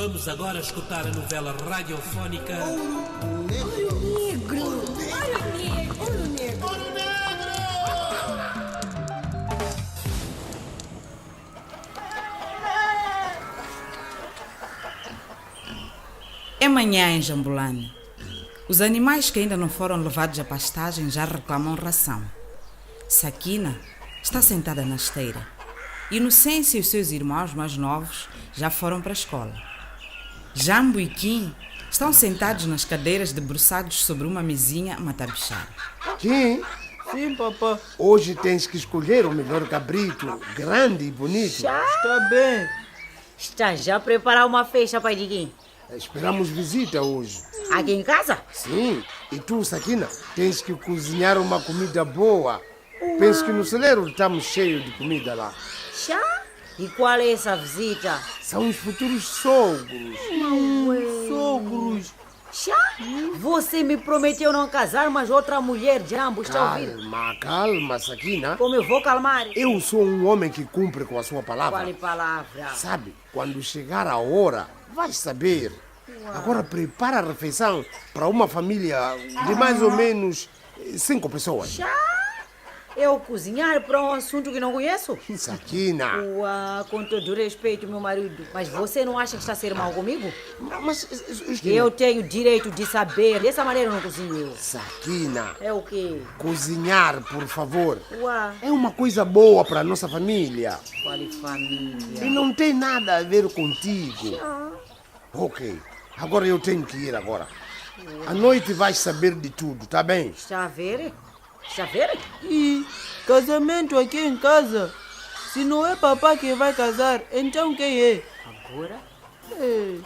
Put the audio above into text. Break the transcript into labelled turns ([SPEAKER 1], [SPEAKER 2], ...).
[SPEAKER 1] Vamos agora escutar a novela radiofónica
[SPEAKER 2] Ouro Negro! Ouro Negro!
[SPEAKER 3] É manhã em Jambulani. Os animais que ainda não foram levados à pastagem já reclamam ração. Sakina está sentada na esteira. Inocência e os seus irmãos mais novos já foram para a escola. Jambo e Kim estão sentados nas cadeiras debruçados sobre uma mesinha a matabichar.
[SPEAKER 4] Kim,
[SPEAKER 5] Sim, papá.
[SPEAKER 4] hoje tens que escolher o melhor cabrito, grande e bonito.
[SPEAKER 5] Está bem.
[SPEAKER 6] Está já a preparar uma festa, pai de quem?
[SPEAKER 4] Esperamos visita hoje.
[SPEAKER 6] Aqui em casa?
[SPEAKER 4] Sim, e tu, Sakina, tens que cozinhar uma comida boa. Penso que no celeiro estamos cheios de comida lá.
[SPEAKER 6] Já? E qual é essa visita?
[SPEAKER 4] São os futuros sogros.
[SPEAKER 5] Sogros.
[SPEAKER 6] Já? Você me prometeu não casar, mas outra mulher de ambos, está ouvindo?
[SPEAKER 4] Calma, calma, Sakina.
[SPEAKER 6] Como eu vou calmar?
[SPEAKER 4] Eu sou um homem que cumpre com a sua palavra.
[SPEAKER 6] Qual é palavra?
[SPEAKER 4] Sabe, quando chegar a hora, vais saber. Agora prepara a refeição para uma família de mais ou menos 5 pessoas.
[SPEAKER 6] Já? Eu cozinhar para um assunto que não conheço?
[SPEAKER 4] Sakina,
[SPEAKER 6] Uau, com todo respeito, meu marido. Mas você não acha que está a ser mal comigo?
[SPEAKER 4] mas
[SPEAKER 6] Eu tenho direito de saber. Dessa maneira eu não cozinho eu.
[SPEAKER 4] Sakina,
[SPEAKER 6] É o quê?
[SPEAKER 4] cozinhar, por favor.
[SPEAKER 6] Uau,
[SPEAKER 4] É uma coisa boa para a nossa família.
[SPEAKER 6] qual é família?
[SPEAKER 4] E não tem nada a ver contigo. Ok, agora eu tenho que ir agora. À noite vais saber de tudo, tá bem?
[SPEAKER 6] Está a ver? Está a ver?
[SPEAKER 5] E casamento aqui em casa. Se não é papá que vai casar, então quem é?
[SPEAKER 6] Agora?
[SPEAKER 5] É.